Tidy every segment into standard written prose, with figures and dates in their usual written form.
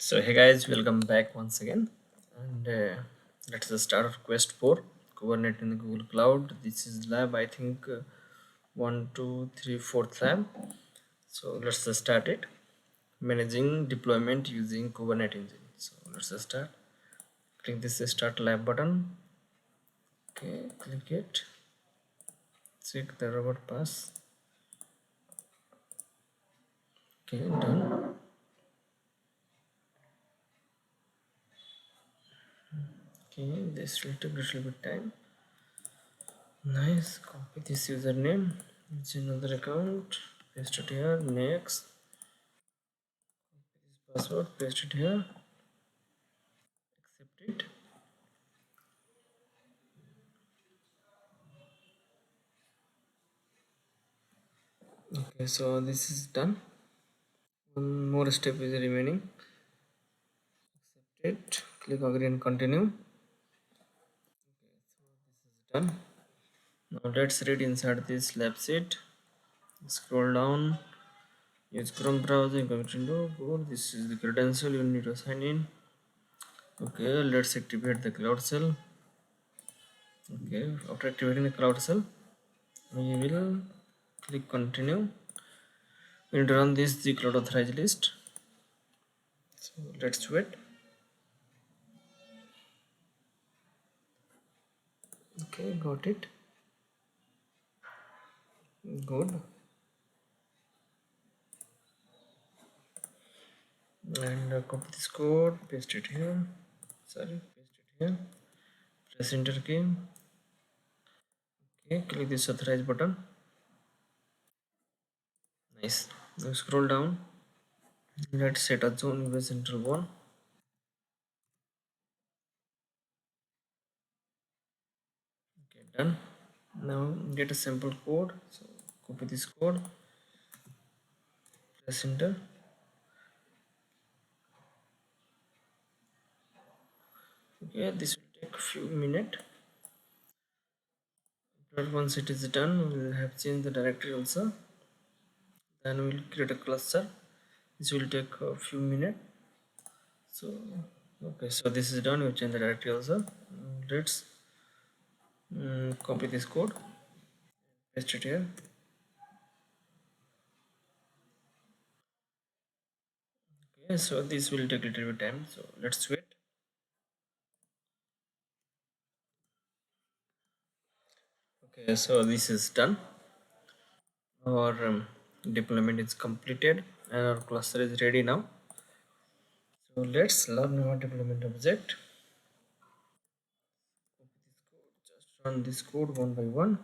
So hey guys, welcome back once again, and let's start our quest for Kubernetes in the Google Cloud. This is lab, I think, one, two, three, fourth lab. So let's start it. Managing deployment using Kubernetes engine. So let's start. Click this start lab button. Okay, click it. Check the robot pass. Okay, done. Okay, this will take a little bit time. Nice. Copy this username. It's another account. Paste it here. Next. Password. Paste it here. Accept it. Okay, so this is done. One more step is remaining. Accept it. Click agree and continue. Done. Now let's read inside this lab sheet. Scroll down. Use Chrome browser. Incognito window. Go. This is the credential you need to sign in. Okay, let's activate the cloud shell. Okay, after activating the cloud shell, we will click continue. We need to run this the cloud authorized list. So let's wait. Okay, got it. Good. And copy this code, paste it here. Sorry, paste it here. Press enter key. Okay, click this authorize button. Nice. Now scroll down. Let's set a zone with central one. Okay, done. Now get a sample code. So copy this code. Press enter. Okay, this will take a few minutes. But once it is done, we will have changed the directory also. Then we will create a cluster. This will take a few minutes. So okay, so this is done. We change the directory also. Let's copy this code, paste it here. Okay, so this will take a little bit time. So let's wait. Okay, so this is done. Our deployment is completed and our cluster is ready now. So let's learn our deployment object. Just run this code one by one.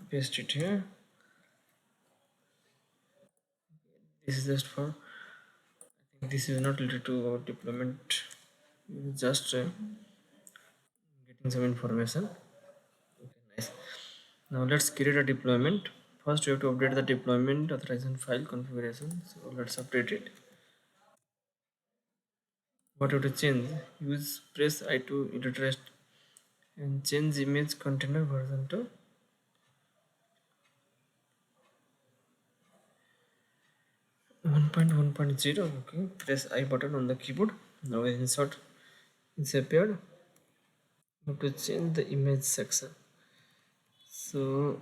Paste it here. This is just for, I think this is not related to our deployment. Just getting some information. Okay, nice. Now let's create a deployment. First, we have to update the deployment authorization file configuration. So let's update it. What you have to change? Use press I to edit rest and change image container version to 1.1.0. Okay, press I button on the keyboard. Now insert is appeared. You have to change the image section. So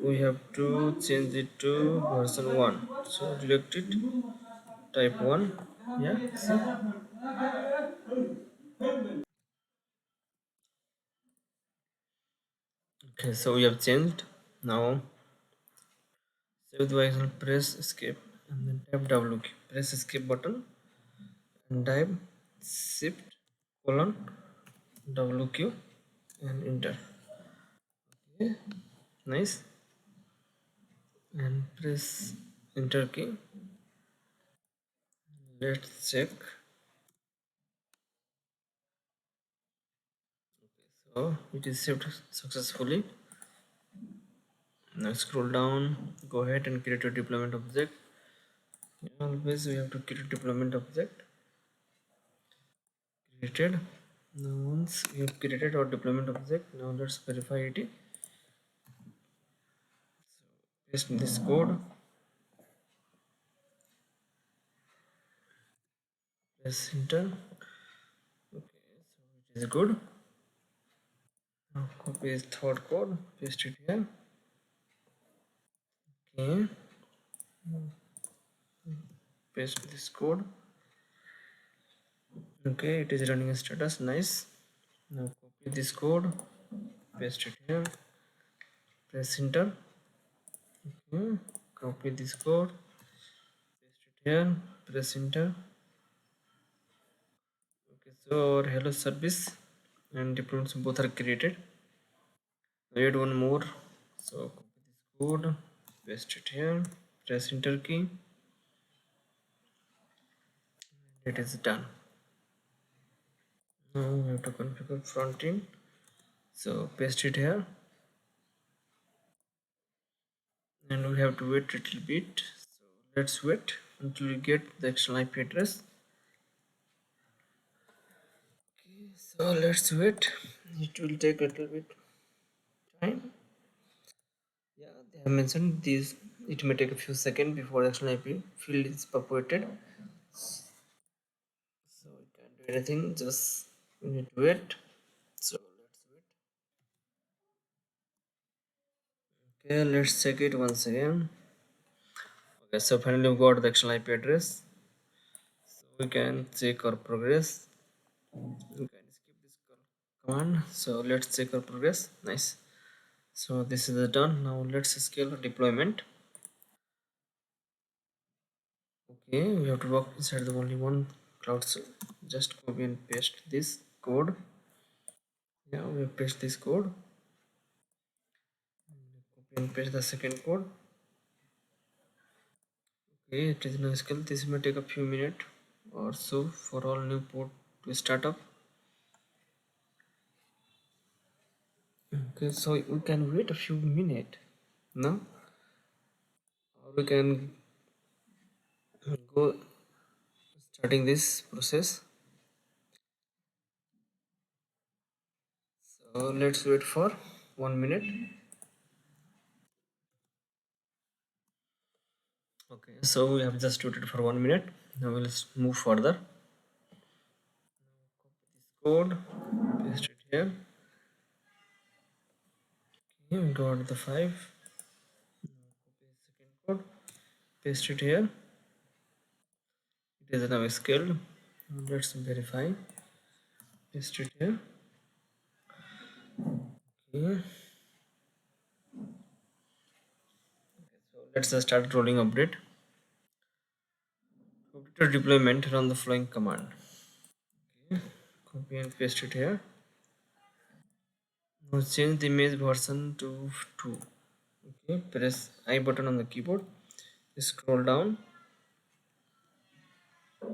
we have to change it to version 1. So select it, type 1. Yeah, see? Okay, so we have changed. Now save the version, press escape and then type W key. Press escape button and type shift colon WQ and enter. Okay, nice. And press enter key. Let's check. So it is saved successfully. Now scroll down, go ahead and create a deployment object. Always we have to create a deployment object. Created. Now once we have created our deployment object, now let's verify it. Paste this code, press enter. Okay, so it is good. Now copy this third code, paste it here. Okay, paste this code. Okay, it is running a status. Nice. Now copy this code, paste it here, press enter. Okay, copy this code, paste it here, press enter. Okay, so our hello service and deployments both are created. Add one more. So copy this code, paste it here, press enter key. It is done. Now we have to configure front end. So paste it here, and we have to wait a little bit. So let's wait until we get the external IP address. Okay, so let's wait. It will take a little bit time. Yeah, they have mentioned this. It may take a few seconds before the external IP field is populated. So we can't do anything. Just we need to wait. So let's wait. Okay, let's check it once again. Okay, so finally we got the external IP address. So we can check our progress. We can skip this command. So let's check our progress. Nice. So this is done. Now let's scale deployment. Okay, we have to work inside the only one cloud. So just copy and paste this code. Yeah, we paste this code. Copy and paste the second code. Okay, it is no skill. This may take a few minutes or so for all new port to start up. Okay, so we can wait a few minutes. No, or we can go starting this process. So let's wait for 1 minute. Okay, so we have just waited for 1 minute. Now let's move further. Code, paste it here. Okay, we got the 5. Copy the second code, paste it here. It is now scaled. Let's verify. Paste it here. Okay. So let's just start rolling update. Computer deployment, run the following command. Okay. Copy and paste it here. Now change the image version to 2. Okay, press I button on the keyboard. Scroll down.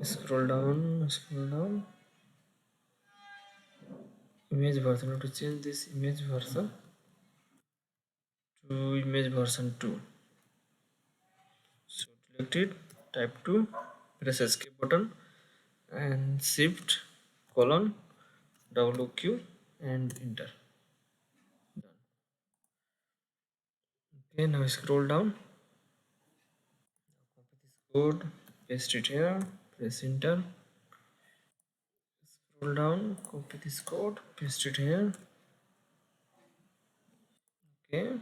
Scroll down. Scroll down. Image version. To change this image version to image version 2. So select it. Type 2. Press escape button and shift colon WQ and enter. Done. Okay, now scroll down. Copy this code. Paste it here. Press enter. Scroll down. Copy this code. Paste it here. Okay.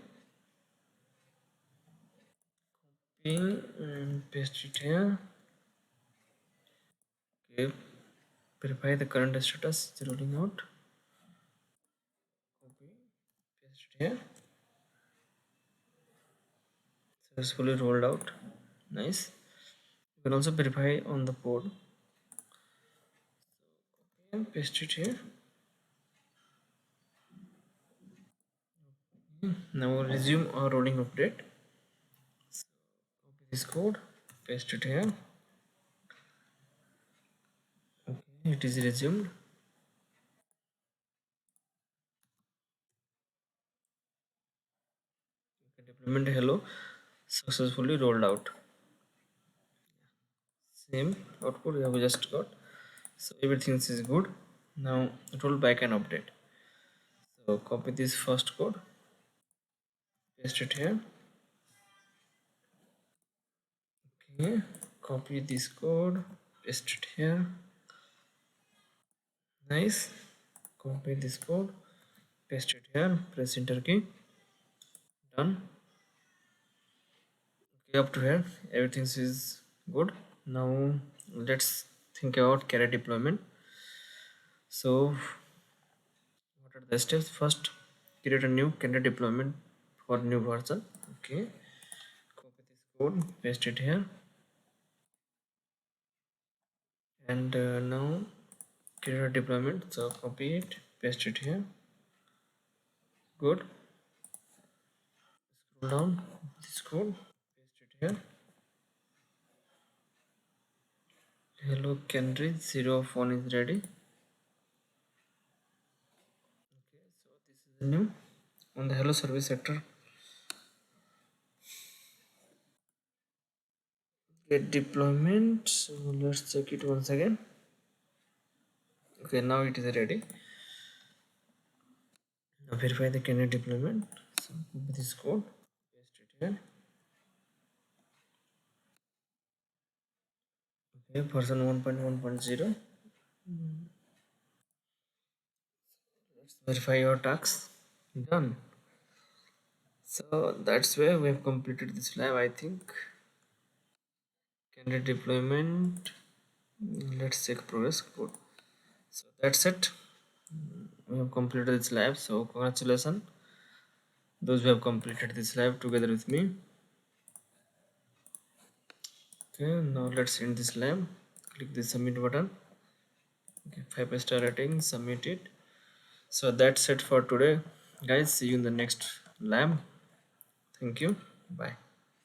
Copy and paste it here. Okay. Verify the current status is rolling out. Copy. Paste it here. Successfully rolled out. Nice. You can also verify on the board. Copy and paste it here. Now we'll resume our rolling update. Copy this code. Paste it here. Okay, it is resumed. Okay, deployment hello successfully rolled out. Same output we have just got. So everything is good. Now rollback and update. So copy this first code, paste it here. Okay, copy this code, paste it here. Nice. Copy this code, paste it here, press enter key. Done. Okay, up to here everything is good. Now let's think about carry deployment. So what are the steps? First, create a new carry deployment for new version. Okay, copy this code, paste it here, and now create a deployment. So copy it, paste it here. Good. Scroll down this code, paste it here. Hello Canary 0 is ready. Okay, so this is the new on the hello service sector. Get deployment. So let's check it once again. Okay, now it is ready. Now verify the candidate deployment. So copy this code, paste it here. Okay, version 1.1.0. Let's verify your tasks. Done. So that's where we have completed this lab, I think. Candidate deployment. Let's check progress code. So that's it. We have completed this lab. So congratulations, those who have completed this lab together with me. Okay, now let's end this lab. Click the submit button. Okay, 5-star rating, submit it. So that's it for today, guys. See you in the next lab. Thank you. Bye.